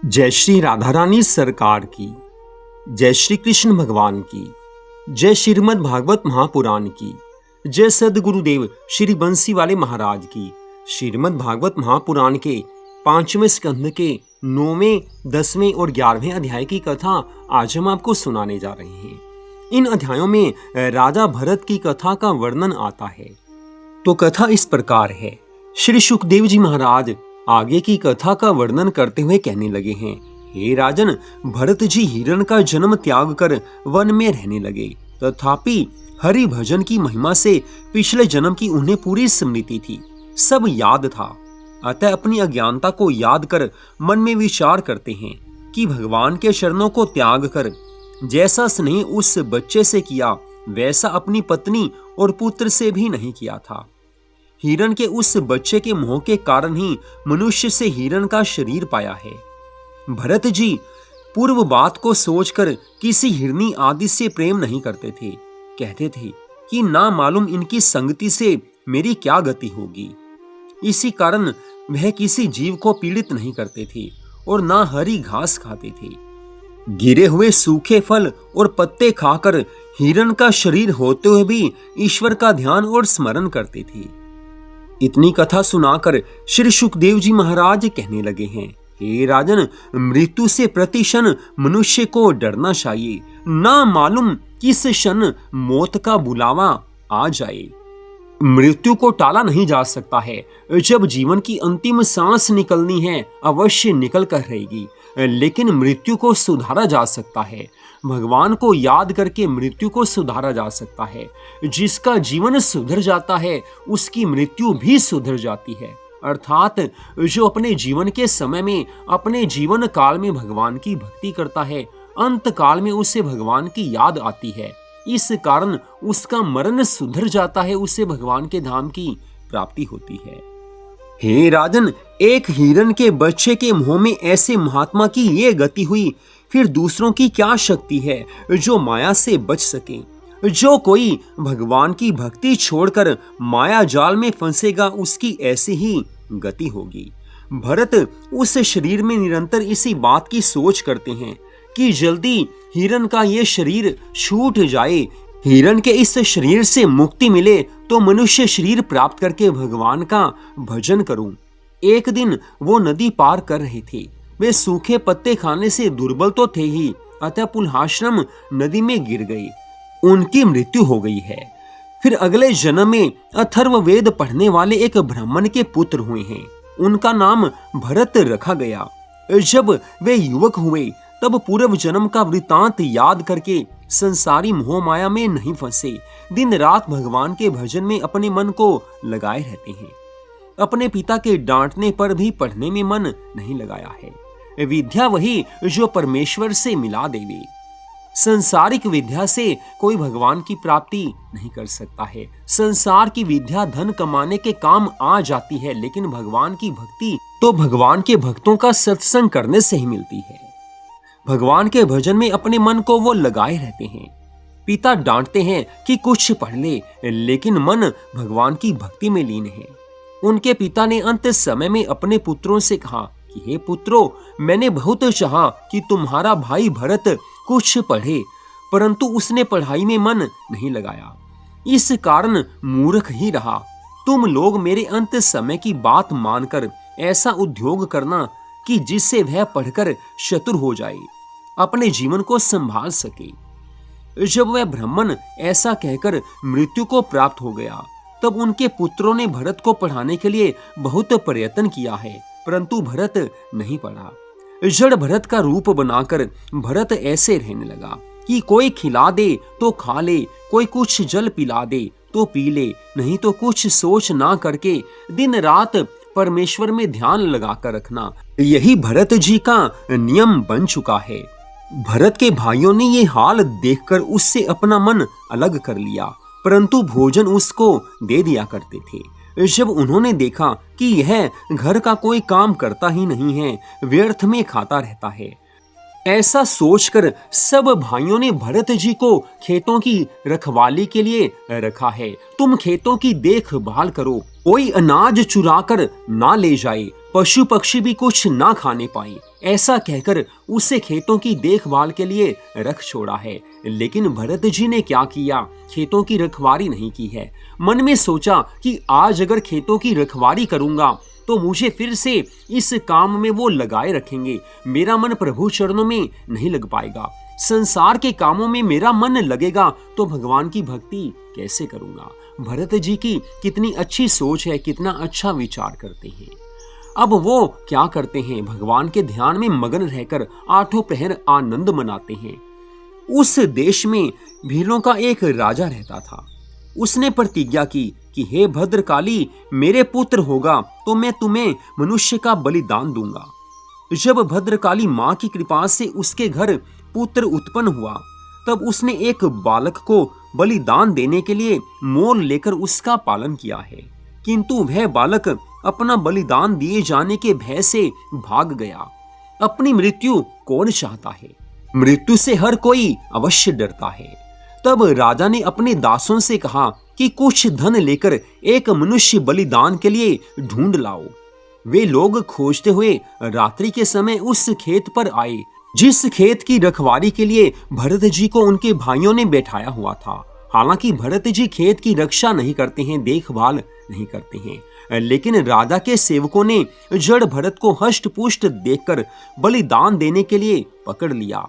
जय श्री राधा रानी सरकार की, जय श्री कृष्ण भगवान की, जय श्रीमद् भागवत महापुराण की, जय सद्गुरुदेव श्री बंसी वाले महाराज की। श्रीमद् भागवत महापुराण के 5वें स्कंध के 9वें, 10वें और 11वें अध्याय की कथा आज हम आपको सुनाने जा रहे हैं। इन अध्यायों में राजा भरत की कथा का वर्णन आता है। तो कथा इस प्रकार है। श्री सुखदेव जी महाराज आगे की कथा का वर्णन करते हुए कहने लगे हैं, हे राजन, भरत जी हिरण का जन्म त्याग कर वन में रहने लगे, तथापि हरि भजन की महिमा से पिछले जन्म की उन्हें पूरी स्मृति थी, सब याद था। अतः अपनी अज्ञानता को याद कर मन में विचार करते हैं कि भगवान के चरणों को त्याग कर जैसा स्नेह उस बच्चे से किया वैसा अपनी पत्नी और पुत्र से भी नहीं किया था। हिरण के उस बच्चे के मोह के कारण ही मनुष्य से हिरण का शरीर पाया है। भरत जी पूर्व बात को सोचकर किसी हिरनी आदि से प्रेम नहीं करते थे। कहते थे कि ना मालूम इनकी संगति से मेरी क्या गति होगी। इसी कारण वह किसी जीव को पीड़ित नहीं करते थे और ना हरी घास खाते थे। गिरे हुए सूखे फल और पत्ते खाकर हिरण का शरीर होते हुए भी ईश्वर का ध्यान और स्मरण करते थे। इतनी कथा सुनाकर श्री सुखदेव जी महाराज कहने लगे हैं, हे राजन, मृत्यु से प्रतिक्षण मनुष्य को डरना चाहिए। ना मालूम किस क्षण मौत का बुलावा आ जाए। मृत्यु को टाला नहीं जा सकता है। जब जीवन की अंतिम सांस निकलनी है अवश्य निकल कर रहेगी, लेकिन मृत्यु को सुधारा जा सकता है। भगवान को याद करके मृत्यु को सुधारा जा सकता है। जिसका जीवन सुधर जाता है उसकी मृत्यु भी सुधर जाती है। अर्थात जो अपने जीवन के समय में अपने जीवन काल में भगवान की भक्ति करता है, अंत काल में उसे भगवान की याद आती है। इस कारण उसका मरण सुधर जाता है, उसे भगवान के धाम की प्राप्ति होती है। हे राजन, एक हिरण के बच्चे के मुंह में ऐसे महात्मा की ये गति हुई, फिर दूसरों की क्या शक्ति है जो माया से बच सके। जो कोई भगवान की भक्ति छोड़कर माया जाल में फंसेगा उसकी ऐसी ही गति होगी। भरत उस शरीर में निरंतर इसी बात की सोच करते हैं कि जल्दी हिरण का ये शरीर छूट जाए। हिरण के इस शरीर से मुक्ति मिले तो मनुष्य शरीर प्राप्त करके भगवान का भजन करूं। एक दिन वो नदी पार कर रहे थे। वे सूखे पत्ते खाने से दुर्बल तो थे ही, अतः पुलहाश्रम नदी में गिर गए। उनकी मृत्यु हो गई है। फिर अगले जन्म में अथर्व वेद पढ़ने वाले एक ब्राह्मण के पुत्र हुए हैं। उनका नाम भरत रखा गया। जब वे युवक हुए तब पूर्व जन्म का वृतांत याद करके संसारी मोह माया में नहीं फंसे, दिन रात भगवान के भजन में अपने मन को लगाए रहते हैं। अपने पिता के डांटने पर भी पढ़ने में मन नहीं लगाया है। विद्या वही जो परमेश्वर से मिला देवे। संसारिक विद्या से कोई भगवान की प्राप्ति नहीं कर सकता है। संसार की विद्या धन कमाने के काम आ जाती है, लेकिन भगवान की भक्ति तो भगवान के भक्तों का सत्संग करने से ही मिलती है। भगवान के भजन में अपने मन को वो लगाए रहते हैं। पिता डांटते हैं कि कुछ पढ़ ले, लेकिन मन भगवान की भक्ति में लीन है। उनके पिता ने अंत समय में अपने पुत्रों से कहा कि हे पुत्रों, मैंने बहुत चाहा कि तुम्हारा भाई भरत कुछ पढ़े, परंतु उसने पढ़ाई में मन नहीं लगाया, इस कारण मूर्ख ही रहा। तुम लोग मेरे अंत समय की बात मानकर ऐसा उद्योग करना कि जिससे वह पढ़कर चतुर हो जाए, अपने जीवन को संभाल सके। जब वह ब्राह्मण ऐसा कहकर मृत्यु को प्राप्त हो गया, तब उनके पुत्रों ने भरत को पढ़ाने के लिए बहुत प्रयत्न किया है, परंतु भरत नहीं पढ़ा। जड़ भरत का रूप बनाकर भरत ऐसे रहने लगा कि कोई खिला दे तो खा ले, कोई कुछ जल पिला दे तो पी ले, नहीं तो कुछ सोच ना करके दिन रात परमेश्वर में ध्यान लगाकर रखना, यही भरत जी का नियम बन चुका है। भरत के भाइयों ने ये हाल देखकर उससे अपना मन अलग कर लिया, परंतु भोजन उसको दे दिया करते थे। जब उन्होंने देखा कि यह घर का कोई काम करता ही नहीं है, व्यर्थ में खाता रहता है, ऐसा सोचकर सब भाइयों ने भरत जी को खेतों की रखवाली के लिए रखा है। तुम खेतों की देखभाल करो, कोई अनाज चुरा कर ना ले जाए, पशु पक्षी भी कुछ ना खाने पाए, ऐसा कहकर उसे खेतों की देखभाल के लिए रख छोड़ा है। लेकिन भरत जी ने क्या किया, खेतों की रखवाली नहीं की है। मन में सोचा कि आज अगर खेतों की रखवाली करूंगा तो मुझे फिर से इस काम में वो लगाए रखेंगे, मेरा मन प्रभु चरणों में नहीं लग पाएगा। संसार के कामों में मेरा मन लगेगा तो भगवान की भक्ति कैसे करूंगा। भरत जी की कितनी अच्छी सोच है, कितना अच्छा विचार करते हैं। अब वो क्या करते हैं, भगवान के ध्यान में मगन रहकर आठों पहर आनंद मनाते हैं। उस देश में भीलों का एक राजा रहता था। उसने प्रतिज्ञा की कि हे भद्रकाली, मेरे पुत्र होगा तो मैं तुम्हें मनुष्य का बलिदान दूंगा। जब भद्रकाली मां की कृपा से उसके घर पुत्र उत्पन्न हुआ, तब उसने एक बालक को बलिदान देने के लिए मोल लेकर उसका पालन किया है। किंतु वह बालक अपना बलिदान दिए जाने के भय से भाग गया। अपनी मृत्यु कौन चाहता है, मृत्यु से हर कोई अवश्य डरता है। तब राजा ने अपने दासों से कहा कि कुछ धन लेकर एक मनुष्य बलिदान के लिए ढूंढ लाओ। वे लोग खोजते हुए रात्रि के समय उस खेत पर आए, जिस खेत की रखवाली के लिए भरत जी को उनके भाइयों ने बैठाया हुआ था। हालांकि भरत जी खेत की रक्षा नहीं करते हैं, देखभाल नहीं करते हैं, लेकिन राजा के सेवकों ने जड़ भरत को हष्ट पुष्ट देखकर बलिदान देने के लिए पकड़ लिया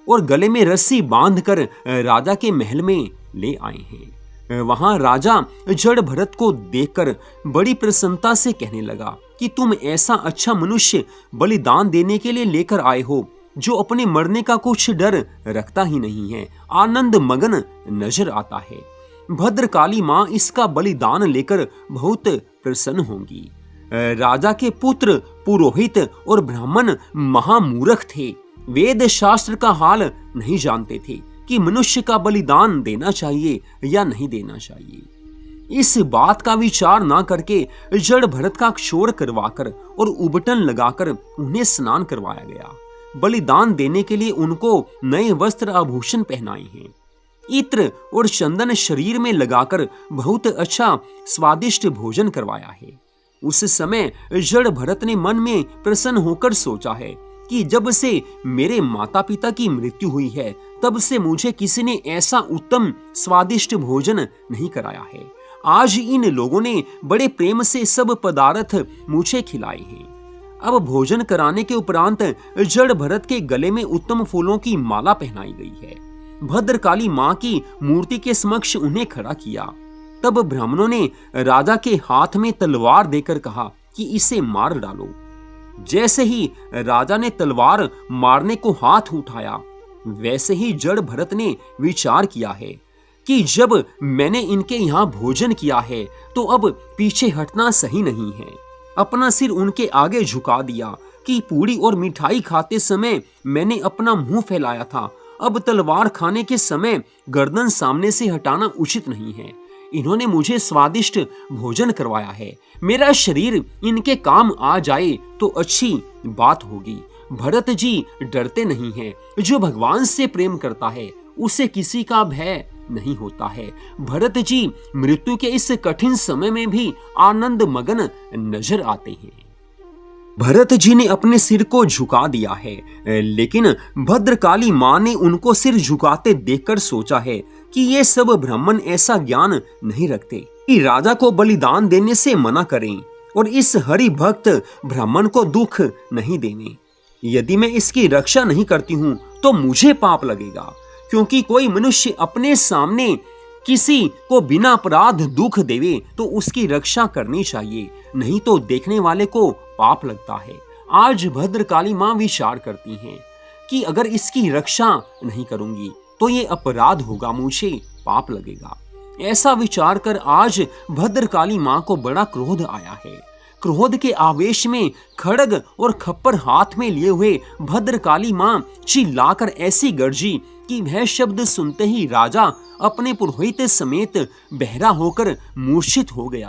और गले में रस्सी बांधकर राजा के महल में ले आए हैं। वहां राजा जड़ भरत को देखकर बड़ी प्रसन्नता से कहने लगा कि तुम ऐसा अच्छा मनुष्य बलिदान देने के लिए लेकर आए हो जो अपने मरने का कुछ डर रखता ही नहीं है, आनंद मगन नजर आता है। भद्रकाली मां इसका बलिदान लेकर बहुत प्रसन्न होंगी। राजा के पुत्र पुरोहित और ब्राह्मण महामूर्ख थे, वेद शास्त्र का हाल नहीं जानते थे कि मनुष्य का बलिदान देना चाहिए या नहीं देना चाहिए। इस बात का विचार ना करके जड़ भरत का क्षौर करवाकर और उबटन लगाकर उन्हें स्नान करवाया गया। बलिदान देने के लिए उनको नए वस्त्र आभूषण पहनाए हैं। इत्र और चंदन शरीर में लगाकर बहुत अच्छा स्वादिष्ट भोजन करवाया है। उस समय जड़ भरत ने मन में प्रसन्न होकर सोचा है कि जब से मेरे माता पिता की मृत्यु हुई है, तब से मुझे किसी ने ऐसा उत्तम स्वादिष्ट भोजन नहीं कराया है। आज इन लोगों ने बड़े प्रेम से सब पदार्थ मुझे खिलाए हैं। अब भोजन कराने के उपरांत जड़ भरत के गले में उत्तम फूलों की माला पहनाई गई है। भद्रकाली मां की मूर्ति के समक्ष उन्हें खड़ा किया। तब ब्राह्मणों ने राजा के हाथ में तलवार देकर कहा कि इसे मार डालो। जैसे ही राजा ने तलवार मारने को हाथ उठाया, वैसे ही जड़ भरत ने विचार किया है कि जब मैंने इनके यहाँ भोजन किया है तो अब पीछे हटना सही नहीं है। अपना सिर उनके आगे झुका दिया कि पूरी और मिठाई खाते समय मैंने अपना मुंह फैलाया था, अब तलवार खाने के समय गर्दन सामने से हटाना उचित नहीं है। इन्होंने मुझे स्वादिष्ट भोजन करवाया है, मेरा शरीर इनके काम आ जाए तो अच्छी बात होगी। भरत जी डरते नहीं हैं, जो भगवान से प्रेम करता है उसे किसी का भय नहीं होता है। भरत जी मृत्यु के इस कठिन समय में भी आनंद मगन नजर आते हैं। भरत जी ने अपने सिर को झुका दिया है, लेकिन भद्रकाली मां ने उनको सिर झुकाते देखकर सोचा है कि ये सब ब्राह्मण ऐसा ज्ञान नहीं रखते कि राजा को बलिदान देने से मना करें और इस हरि भक्त ब्राह्मण को दुख नहीं देने। यदि मैं इसकी रक्षा नहीं करती हूँ तो मुझे पाप लगेगा, क्योंकि कोई मनुष्य अपने सामने किसी को बिना अपराध दुख देवे तो उसकी रक्षा करनी चाहिए, नहीं तो देखने वाले को पाप लगता है। आज भद्रकाली मां विचार करती हैं कि अगर इसकी रक्षा नहीं करूंगी तो ये अपराध होगा, मुझे पाप लगेगा। ऐसा विचार कर आज भद्रकाली मां को बड़ा क्रोध आया है। क्रोध के आवेश में खड्ग और खप्पर हाथ में लिए हुए भद्रकाली मां चिल्लाकर ऐसी गर्जी कि वह शब्द सुनते ही राजा अपने पुरोहित समेत बहरा होकर मूर्छित हो गया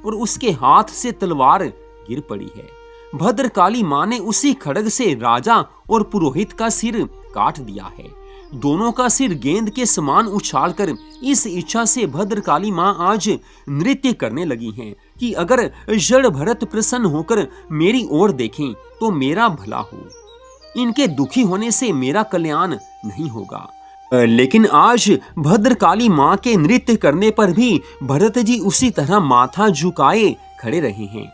और उसके हाथ से तलवार गिर पड़ी है। भद्रकाली मां ने उसी खड्ग से राजा और पुरोहित का सिर काट दिया है। दोनों का सिर गेंद के समान उछालकर इस इच्छा से भद्रकाली माँ आज नृत्य करने लगी हैं कि अगर जड़ भरत प्रसन्न होकर मेरी ओर देखें तो मेरा भला हो, इनके दुखी होने से मेरा कल्याण नहीं होगा। लेकिन आज भद्रकाली माँ के नृत्य करने पर भी भरत जी उसी तरह माथा झुकाए खड़े रहे हैं।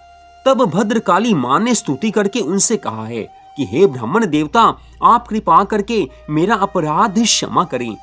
तब भद्रकाली माँ ने स्तुति करके उनसे कहा है कि हे ब्राह्मण देवता, आप कृपा करके मेरा अपराध क्षमा करें,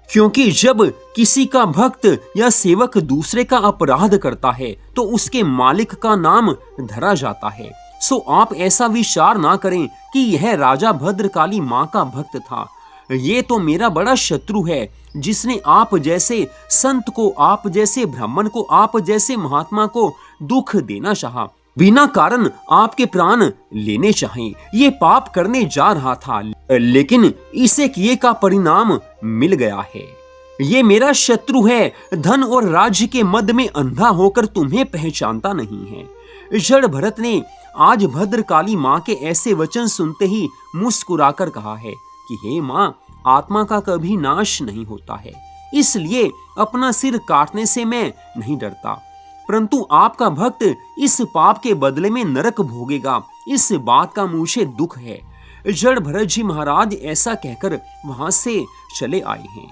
क्योंकि जब किसी का भक्त या सेवक दूसरे का अपराध करता है तो उसके मालिक का नाम धरा जाता है। सो आप ऐसा विचार ना करें कि यह राजा भद्रकाली माँ का भक्त था। ये तो मेरा बड़ा शत्रु है, जिसने आप जैसे संत को, आप जैसे ब्राह्मण को, आप जैसे महात्मा को दुख देना चाहा, बिना कारण आपके प्राण लेने चाहे। ये पाप करने जा रहा था, लेकिन इसे किए का परिणाम मिल गया है। ये मेरा शत्रु है, धन और राज्य के मद में अंधा होकर तुम्हें पहचानता नहीं है। जड़ भरत ने आज भद्रकाली माँ के ऐसे वचन सुनते ही मुस्कुराकर कहा है कि हे माँ, आत्मा का कभी नाश नहीं होता है, इसलिए अपना सिर काटने से मैं नहीं डरता, परंतु आपका भक्त इस पाप के बदले में नरक भोगेगा, इस बात का मुझे दुख है। जड़ भरत जी महाराज ऐसा कहकर वहां से चले आए हैं।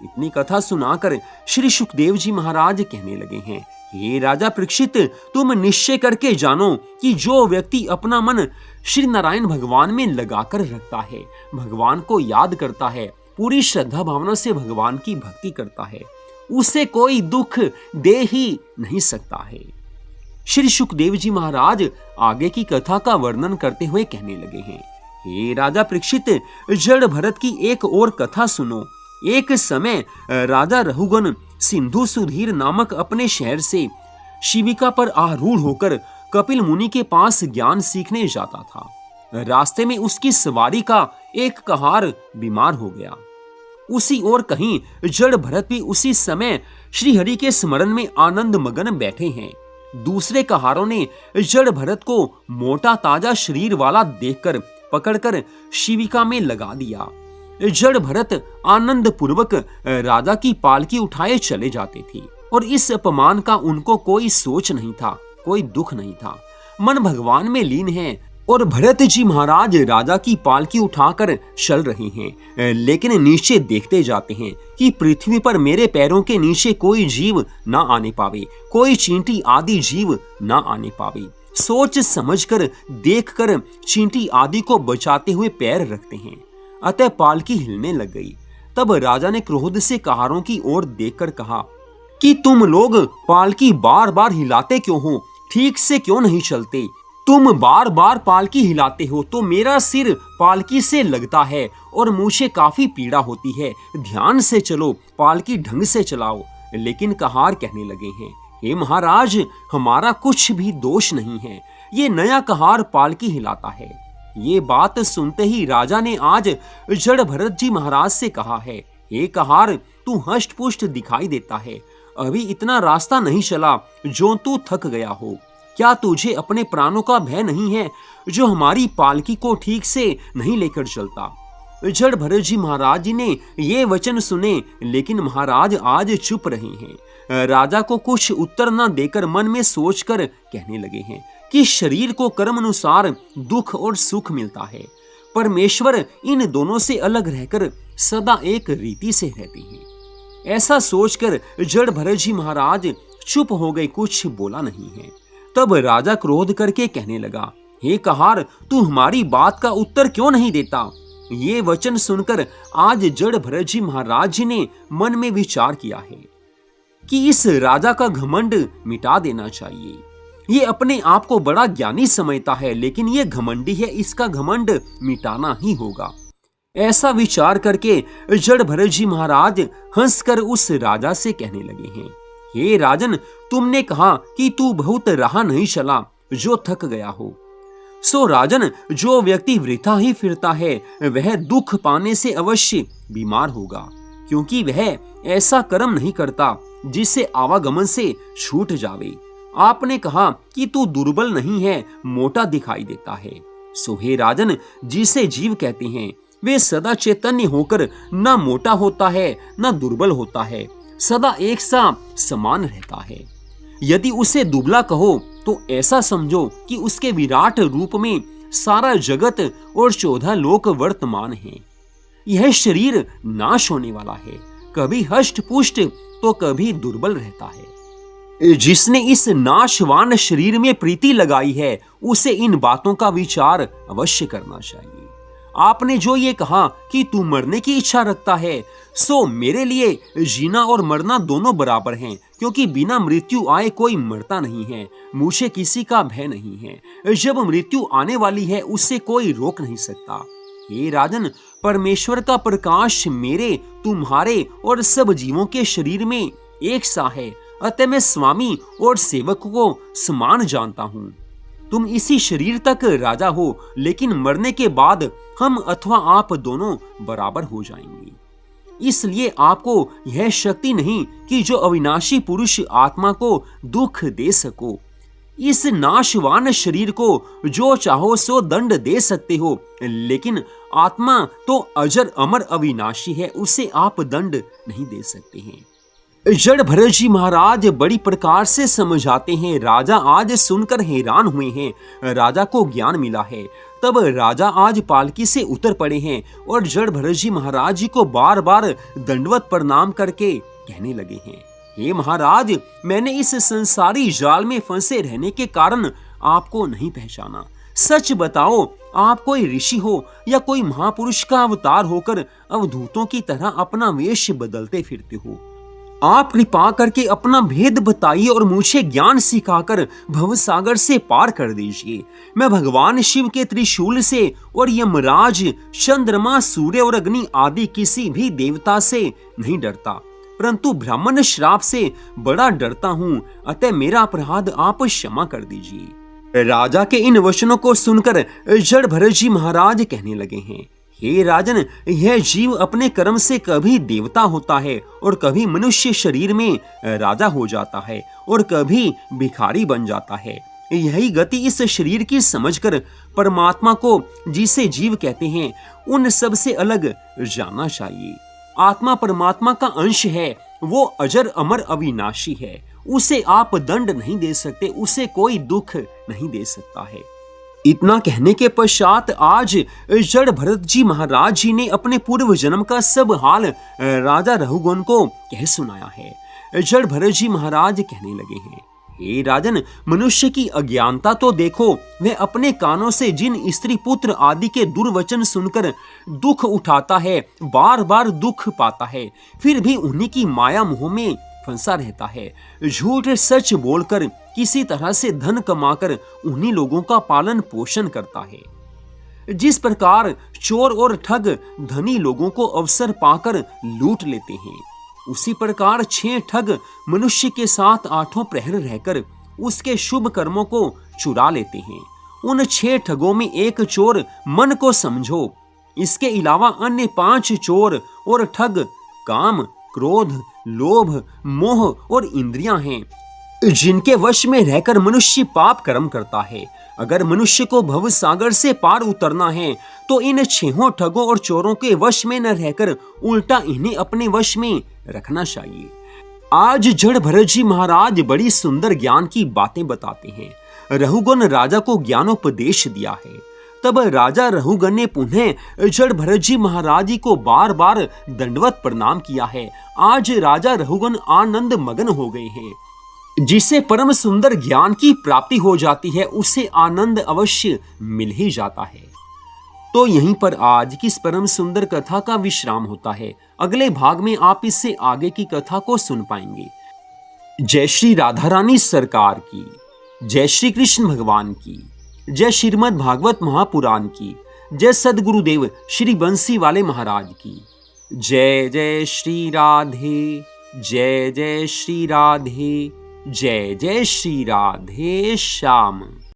इतनी कथा सुनाकर श्री सुखदेव जी महाराज कहने लगे हैं, हे राजा परीक्षित, तुम निश्चय करके जानो कि जो व्यक्ति अपना मन श्री नारायण भगवान में लगाकर रखता है, भगवान को याद करता है, पूरी श्रद्धा भावना से भगवान की भक्ति करता है, उसे कोई दुख दे ही नहीं सकता है। श्री सुखदेव जी महाराज आगे की कथा का वर्णन करते हुए कहने लगे हैं, हे राजा परीक्षित, जड़ भरत की एक और कथा सुनो। एक समय राजा रहुगण सिंधु सुधीर नामक अपने शहर से शिविका पर आरूढ़ होकर कपिल मुनि के पास ज्ञान सीखने जाता था। रास्ते में उसकी सवारी का एक कहार बीमार हो गया। उसी ओर कहीं जड़ भरत भी उसी समय श्री हरि के स्मरण में आनंद मगन बैठे हैं। दूसरे कहारों ने जड़ भरत को मोटा ताजा शरीर वाला देखकर पकड़कर शिविका में लगा दिया। जड़ भरत आनंद पूर्वक राजा की पालकी उठाए चले जाते थे और इस अपमान का उनको कोई सोच नहीं था, कोई दुख नहीं था। मन भगवान में लीन है और भरत जी महाराज राजा की पालकी उठाकर चल रहे हैं, लेकिन नीचे देखते जाते हैं कि पृथ्वी पर मेरे पैरों के नीचे कोई जीव ना आने पावे, कोई चींटी आदि जीव ना आने पावे। सोच समझकर देखकर चींटी आदि को बचाते हुए पैर रखते हैं। अतः पालकी हिलने लग गई। तब राजा ने क्रोध से कहारों की ओर देखकर कहा कि तुम लोग पालकी बार बार हिलाते क्यों हो, ठीक से क्यों नहीं चलते? तुम बार बार पालकी हिलाते हो तो मेरा सिर पालकी से लगता है और मुझे काफी पीड़ा होती है। ध्यान से चलो, पालकी ढंग से चलाओ। लेकिन कहार कहने लगे हैं, हे महाराज, हमारा कुछ भी दोष नहीं है, ये नया कहार पालकी हिलाता है। ये बात सुनते ही राजा ने आज जड़ भरत जी महाराज से कहा है, हे कहार, तू हष्ट पुष्ट दिखाई देता है, अभी इतना रास्ता नहीं चला जो तू थक गया हो। क्या तुझे अपने प्राणों का भय नहीं है जो हमारी पालकी को ठीक से नहीं लेकर चलता? जड़ भरत जी महाराज जी ने ये वचन सुने, लेकिन महाराज आज चुप रहे हैं। राजा को कुछ उत्तर न देकर मन में सोचकर कहने लगे हैं कि शरीर को कर्म अनुसार दुख और सुख मिलता है, परमेश्वर इन दोनों से अलग रहकर सदा एक रीति से रहते हैं। ऐसा सोचकर जड़ भरत जी महाराज चुप हो गए, कुछ बोला नहीं है। तब राजा क्रोध करके कहने लगा, हे कहार, तू हमारी बात का उत्तर क्यों नहीं देता? ये वचन सुनकर आज जड़ भरत जी महाराज जी ने मन में विचार किया है कि इस राजा का घमंड मिटा देना चाहिए। ये अपने आप को बड़ा ज्ञानी समझता है, लेकिन ये घमंडी है, इसका घमंड मिटाना ही होगा। ऐसा विचार करके जड़ भरत जी महाराज हंसकर उस राजा से कहने लगे हैं, हे राजन, तुमने कहा कि तू बहुत राह नहीं चला जो थक गया हो। सो राजन, जो व्यक्ति वृथा ही फिरता है वह दुख पाने से अवश्य बीमार होगा, क्योंकि वह ऐसा कर्म नहीं करता जिससे आवागमन से छूट जावे। आपने कहा कि तू दुर्बल नहीं है, मोटा दिखाई देता है। सो हे राजन, जिसे जीव कहते हैं, वे सदा चैतन्य होकर न मोटा होता है न दुर्बल होता है, सदा एक सा समान रहता है। यदि उसे दुबला कहो तो ऐसा समझो कि उसके विराट रूप में सारा जगत और 14 लोक वर्तमान हैं। यह शरीर नाश होने वाला है, कभी हष्ट पुष्ट तो कभी दुर्बल रहता है। जिसने इस नाशवान शरीर में प्रीति लगाई है उसे इन बातों का विचार अवश्य करना चाहिए। आपने जो ये कहा कि तू मरने की इच्छा रखता है, सो मेरे लिए जीना और मरना दोनों बराबर हैं, क्योंकि बिना मृत्यु आए कोई मरता नहीं है। मुझे किसी का भय नहीं है। जब मृत्यु आने वाली है उसे कोई रोक नहीं सकता। हे राजन, परमेश्वर का प्रकाश मेरे, तुम्हारे और सब जीवों के शरीर में एक सा है, अतः मैं स्वामी और सेवक को समान जानता हूँ। तुम इसी शरीर तक राजा हो, लेकिन मरने के बाद हम अथवा आप दोनों बराबर हो जाएंगे। इसलिए आपको यह शक्ति नहीं कि जो अविनाशी पुरुष आत्मा को दुख दे सको। इस नाशवान शरीर को जो चाहो सो दंड दे सकते हो, लेकिन आत्मा तो अजर अमर अविनाशी है, उसे आप दंड नहीं दे सकते हैं। जड़ भरत जी महाराज बड़ी प्रकार से समझाते हैं। राजा आज सुनकर हैरान हुए हैं। राजा को ज्ञान मिला है। तब राजा आज पालकी से उतर पड़े हैं और जड़ भरत जी महाराज जी को बार बार दंडवत प्रणाम करके कहने लगे हैं, हे महाराज, मैंने इस संसारी जाल में फंसे रहने के कारण आपको नहीं पहचाना। सच बताओ, आप कोई ऋषि हो या कोई महापुरुष का अवतार होकर अवधूतों की तरह अपना वेश बदलते फिरते हो? आप कृपा करके अपना भेद बताइए और मुझे ज्ञान सिखाकर भवसागर से पार कर दीजिए। मैं भगवान शिव के त्रिशूल से और यमराज, चंद्रमा, सूर्य और अग्नि आदि किसी भी देवता से नहीं डरता, परंतु ब्राह्मण श्राप से बड़ा डरता हूँ, अतः मेरा अपराध आप क्षमा कर दीजिए। राजा के इन वचनों को सुनकर जड़ भरत जी महाराज कहने लगे हैं, हे राजन, यह जीव अपने कर्म से कभी देवता होता है और कभी मनुष्य शरीर में राजा हो जाता है और कभी भिखारी बन जाता है। यही गति इस शरीर की समझकर परमात्मा को, जिसे जीव कहते हैं, उन सब से अलग जानना चाहिए। आत्मा परमात्मा का अंश है, वो अजर अमर अविनाशी है। उसे आप दंड नहीं दे सकते, उसे कोई दुख नहीं दे सकता है। इतना कहने के पश्चात आज जड़ भरत जी महाराज जी ने अपने पूर्व जन्म का सब हाल राजा रघुगण को कह सुनाया है। जड़ भरत जी महाराज कहने लगे हैं, हे राजन, मनुष्य की अज्ञानता तो देखो। वह अपने कानों से जिन स्त्री पुत्र आदि के दुर्वचन सुनकर दुख उठाता है, बार बार दुख पाता है, फिर भी उन्हीं की माया मोह में फंसा रहता है। झूठ सच बोलकर किसी तरह से धन कमाकर उन्हीं लोगों का पालन पोषण करता है। जिस प्रकार चोर और ठग धनी लोगों को अवसर पाकर लूट लेते हैं, उसी प्रकार 6 ठग मनुष्य के साथ 8 प्रहर रहकर उसके शुभ कर्मों को चुरा लेते हैं। उन 6 ठगों में एक चोर मन को समझो। इसके अलावा अन्य 5 चोर और ठग काम, क्रोध, लोभ, मोह और इंद्रियां हैं, जिनके वश में रहकर मनुष्य पाप कर्म करता है। अगर मनुष्य को भव सागर से पार उतरना है तो इन 6 ठगों और चोरों के वश में न रहकर उल्टा इन्हें अपने वश में रखना चाहिए। आज जड़ भरत जी महाराज बड़ी सुंदर ज्ञान की बातें बताते हैं। रघुगण राजा को ज्ञानोपदेश दिया है। तब राजा रघुगण ने पुनः जड़ भरत जी महाराज जी को बार बार दंडवत प्रणाम किया है। आज राजा रघुगण आनंद मगन हो गए हैं। जिसे परम सुंदर ज्ञान की प्राप्ति हो जाती है, उसे आनंद अवश्य मिल ही जाता है। तो यहीं पर आज की इस परम सुंदर कथा का विश्राम होता है। अगले भाग में आप इससे आगे की कथा को सुन पाएंगे। जय श्री राधा रानी सरकार की, जय श्री कृष्ण भगवान की, जय श्रीमद् भागवत महापुराण की, जय सदगुरुदेव श्री बंसी वाले महाराज की। जय जय श्री राधे, जय जय श्री राधे, जय जय श्री राधे श्याम।